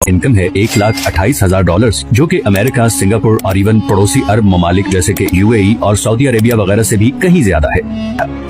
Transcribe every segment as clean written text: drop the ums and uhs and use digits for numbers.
Income है $1,28,000, जो कि अमेरिका, सिंगापुर और इवन पड़ोसी अरब ममालिक जैसे कि यूएई और सऊदी अरेबिया वगैरह से भी कहीं ज्यादा है।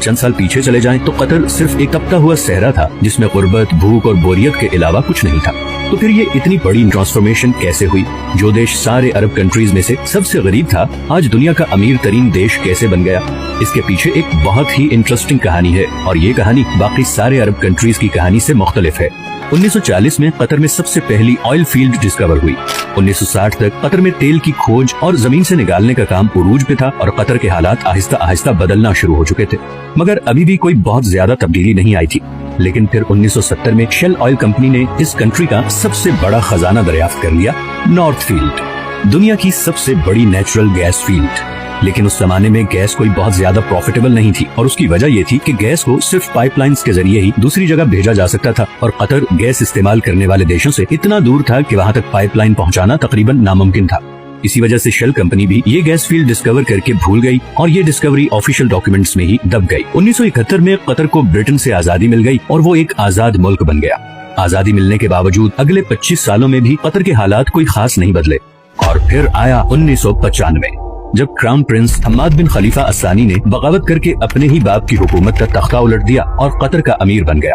चंद साल पीछे चले जाएं तो कतर सिर्फ एक तपता हुआ सहरा था जिसमें गुर्बत, भूख और बोरियत के अलावा कुछ नहीं था। तो फिर ये इतनी बड़ी ट्रांसफॉर्मेशन कैसे हुई? जो देश सारे अरब कंट्रीज में से सबसे गरीब था, आज दुनिया का अमीर तरीन देश कैसे बन गया? इसके पीछे एक बहुत ही इंटरेस्टिंग कहानी है और ये कहानी बाकी सारे अरब कंट्रीज की कहानी से मुख्तलिफ है। 1940 में कतर में सबसे पहली ऑयल फील्ड डिस्कवर हुई। 1960 तक कतर में तेल की खोज और जमीन से निकालने का काम उरूज पे था और कतर के हालात आहिस्ता आहिस्ता बदलना शुरू हो चुके थे, मगर अभी भी कोई बहुत ज्यादा तब्दीली नहीं आई थी। लेकिन फिर 1970 में शेल ऑयल कंपनी ने इस कंट्री का सबसे बड़ा खजाना दरियाफ्त कर लिया, नॉर्थ फील्ड, दुनिया की सबसे बड़ी नेचुरल गैस फील्ड। लेकिन उस जमाने में गैस कोई बहुत ज्यादा प्रॉफिटेबल नहीं थी और उसकी वजह ये थी कि गैस को सिर्फ पाइपलाइंस के जरिए ही दूसरी जगह भेजा जा सकता था और कतर गैस इस्तेमाल करने वाले देशों से इतना दूर था कि वहाँ तक पाइपलाइन पहुँचाना तकरीबन नामुमकिन था। इसी वजह से शेल कंपनी भी ये गैस फील्ड डिस्कवर करके भूल गई और ये डिस्कवरी ऑफिशियल डॉक्यूमेंट्स में ही दब गई। 1971 में कतर को ब्रिटेन से आजादी मिल गई और वो एक आजाद मुल्क बन गया। आजादी मिलने के बावजूद अगले 25 सालों में भी कतर के हालात कोई खास नहीं बदले और फिर आया 1995 जब क्राउन प्रिंस हम्माद बिन खलीफा अस्सानी ने बगावत करके अपने ही बाप की हुकूमत का तख्ता उलट दिया और कतर का अमीर बन गया।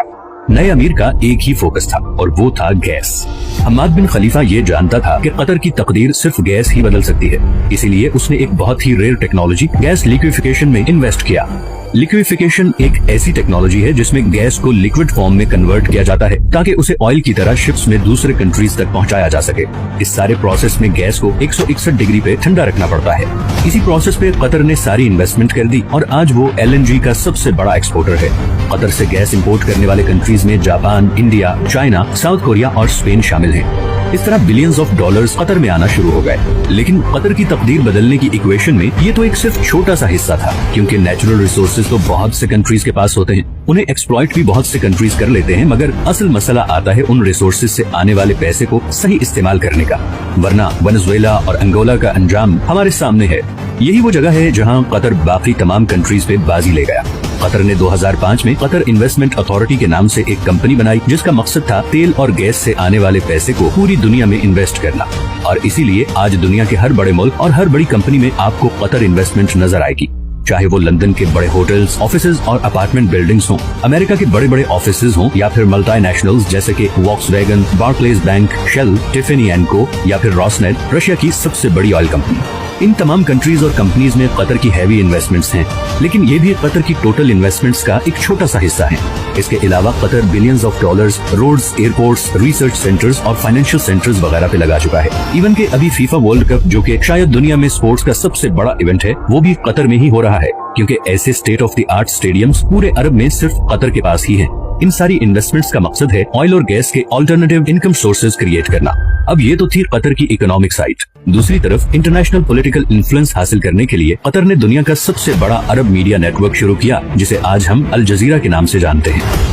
नए अमीर का एक ही फोकस था और वो था गैस। हम्माद बिन खलीफा ये जानता था कि कतर की तकदीर सिर्फ गैस ही बदल सकती है, इसीलिए उसने एक बहुत ही रेयर टेक्नोलॉजी गैस लिक्विफिकेशन में इन्वेस्ट किया। लिक्विफिकेशन एक ऐसी टेक्नोलॉजी है जिसमें गैस को लिक्विड फॉर्म में कन्वर्ट किया जाता है ताकि उसे ऑयल की तरह शिप्स में दूसरे कंट्रीज तक पहुंचाया जा सके। इस सारे प्रोसेस में गैस को 161 डिग्री पे ठंडा रखना पड़ता है। इसी प्रोसेस पे कतर ने सारी इन्वेस्टमेंट कर दी और आज वो LNG का सबसे बड़ा एक्सपोर्टर है। कतर से गैस इंपोर्ट करने वाले कंट्रीज में Japan, India, China, south Korea और स्पेन शामिल हैं। इस तरह बिलियंस ऑफ डॉलर्स कतर में आना शुरू हो गए। लेकिन कतर की तकदीर बदलने की इक्वेशन में ये तो एक सिर्फ छोटा सा हिस्सा था, क्योंकि नेचुरल रिसोर्सेज तो बहुत से कंट्रीज के पास होते हैं, उन्हें एक्सप्लॉइट भी बहुत से कंट्रीज कर लेते हैं, मगर असल मसला आता है उन रिसोर्सेज से आने वाले पैसे को सही इस्तेमाल करने का। वरना वेनेजुएला और अंगोला का अंजाम हमारे सामने है। यही वो जगह है जहाँ कतर बाकी तमाम कंट्रीज पे बाजी ले गया। कतर ने 2005 में कतर इन्वेस्टमेंट अथॉरिटी के नाम से एक कंपनी बनाई जिसका मकसद था तेल और गैस से आने वाले पैसे को पूरी दुनिया में इन्वेस्ट करना। और इसीलिए आज दुनिया के हर बड़े मुल्क और हर बड़ी कंपनी में आपको कतर इन्वेस्टमेंट नजर आएगी, चाहे वो लंदन के बड़े होटल्स, ऑफिसेज और अपार्टमेंट बिल्डिंग्स हों, अमेरिका के बड़े बड़े ऑफिसेज हों, या फिर मल्टीनेशनल्स जैसे कि Volkswagen, Barclays bank, Shell, Tiffany and co, या फिर रॉसनेट, रशिया की सबसे बड़ी ऑयल कंपनी। इन तमाम कंट्रीज और कंपनीज में कतर की हैवी इन्वेस्टमेंट्स हैं, लेकिन ये भी कतर की टोटल इन्वेस्टमेंट्स का एक छोटा सा हिस्सा है। इसके अलावा Qatar billions of dollars roads, airports, research centres और फाइनेंशियल सेंटर्स वगैरह पे लगा चुका है। इवन के अभी फीफा वर्ल्ड कप, जो कि शायद दुनिया में स्पोर्ट्स का सबसे बड़ा इवेंट है, वो भी कतर में ही हो रहा है, क्योंकि ऐसे state of the art stadiums पूरे अरब में सिर्फ कतर के पास ही हैं। इन सारी इन्वेस्टमेंट्स का मकसद है ऑयल और गैस के अल्टरनेटिव इनकम सोर्सेज क्रिएट करना। अब ये तो थी कतर की इकोनॉमिक साइड। दूसरी तरफ इंटरनेशनल पॉलिटिकल इन्फ्लुएंस हासिल करने के लिए कतर ने दुनिया का सबसे बड़ा अरब मीडिया नेटवर्क शुरू किया, जिसे आज हम अल जजीरा के नाम से जानते हैं।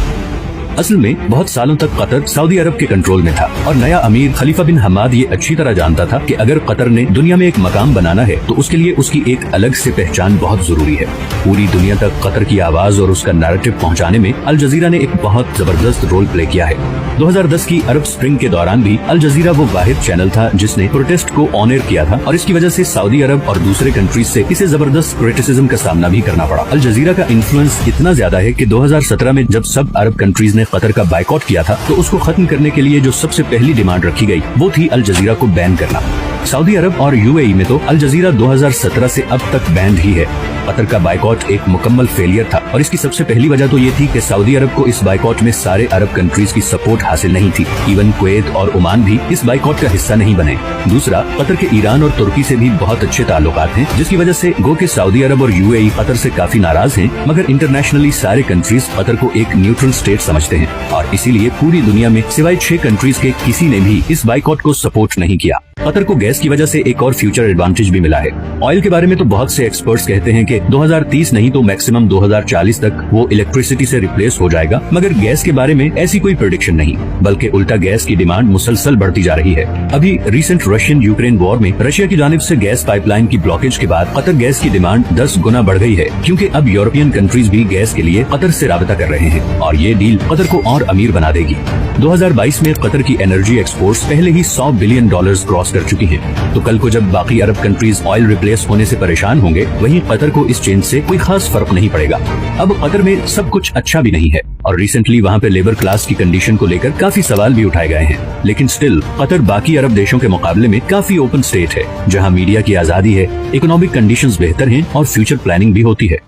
असल में बहुत सालों तक कतर सऊदी अरब के कंट्रोल में था और नया अमीर खलीफा बिन हम्माद ये अच्छी तरह जानता था कि अगर कतर ने दुनिया में एक मकाम बनाना है तो उसके लिए उसकी एक अलग से पहचान बहुत जरूरी है। पूरी दुनिया तक कतर की आवाज और उसका नैरेटिव पहुंचाने में अल जजीरा ने एक बहुत जबरदस्त रोल प्ले किया है। 2010 की अरब स्प्रिंग के दौरान भी अल जजीरा वो वाहिद चैनल था जिसने प्रोटेस्ट को ऑनर किया था और इसकी वजह से सऊदी अरब और दूसरे कंट्रीज से इसे जबरदस्त क्रिटिसिज्म का सामना भी करना पड़ा। अल जजीरा का इन्फ्लुएंस इतना ज्यादा है कि 2017 में जब सब अरब कंट्रीज ने कतर का बाइकआउट किया था तो उसको खत्म करने के लिए जो सबसे पहली डिमांड रखी गई वो थी अल जजीरा को बैन करना। सऊदी अरब और यूएई में तो अल जजीरा 2017 से अब तक बैंड ही है। कतर का बाइकआउट एक मुकम्मल फेलियर था और इसकी सबसे पहली वजह तो ये थी कि सऊदी अरब को इस बाइकआउट में सारे अरब कंट्रीज की सपोर्ट हासिल नहीं थी। इवन कुवैत और ओमान भी इस बाइकआउट का हिस्सा नहीं बने। दूसरा, कतर के ईरान और तुर्की से भी बहुत अच्छे ताल्लुकात हैं, जिसकी वजह से गो के सऊदी अरब और यूएई कतर से काफी नाराज हैं, मगर इंटरनेशनली सारे कंट्रीज कतर को एक न्यूट्रल स्टेट समझते हैं और इसीलिए पूरी दुनिया में सिवाय 6 कंट्रीज के किसी ने भी इस बाइकआउट को सपोर्ट नहीं किया। कतर को गैस की वजह से एक और फ्यूचर एडवांटेज भी मिला है। ऑयल के बारे में तो बहुत से एक्सपर्ट्स कहते हैं कि 2030 नहीं तो मैक्सिमम 2040 तक वो इलेक्ट्रिसिटी से रिप्लेस हो जाएगा, मगर गैस के बारे में ऐसी कोई प्रेडिक्शन नहीं, बल्कि उल्टा गैस की डिमांड मुसलसल बढ़ती जा रही है। अभी रिसेंट रशियन यूक्रेन वॉर में रशिया की जानिब से गैस पाइपलाइन की ब्लॉकेज के बाद कतर गैस की डिमांड 10 गुना बढ़ गई है, क्योंकि अब यूरोपियन कंट्रीज भी गैस के लिए कतर से राबता कर रहे हैं और ये डील कतर को और अमीर बना देगी। 2022 में कतर की एनर्जी एक्सपोर्ट्स पहले ही $100 बिलियन क्रॉस कर चुकी हैं। तो कल को जब बाकी अरब कंट्रीज ऑयल रिप्लेस होने से परेशान होंगे, वहीं कतर को इस चेंज से कोई खास फर्क नहीं पड़ेगा। अब कतर में सब कुछ अच्छा भी नहीं है और रिसेंटली वहाँ पे लेबर क्लास की कंडीशन को लेकर काफी सवाल भी उठाए गए हैं, लेकिन स्टिल कतर बाकी अरब देशों के मुकाबले में काफी ओपन स्टेट है, जहाँ मीडिया की आजादी है, इकोनॉमिक कंडीशंस बेहतर हैं और फ्यूचर प्लानिंग भी होती है।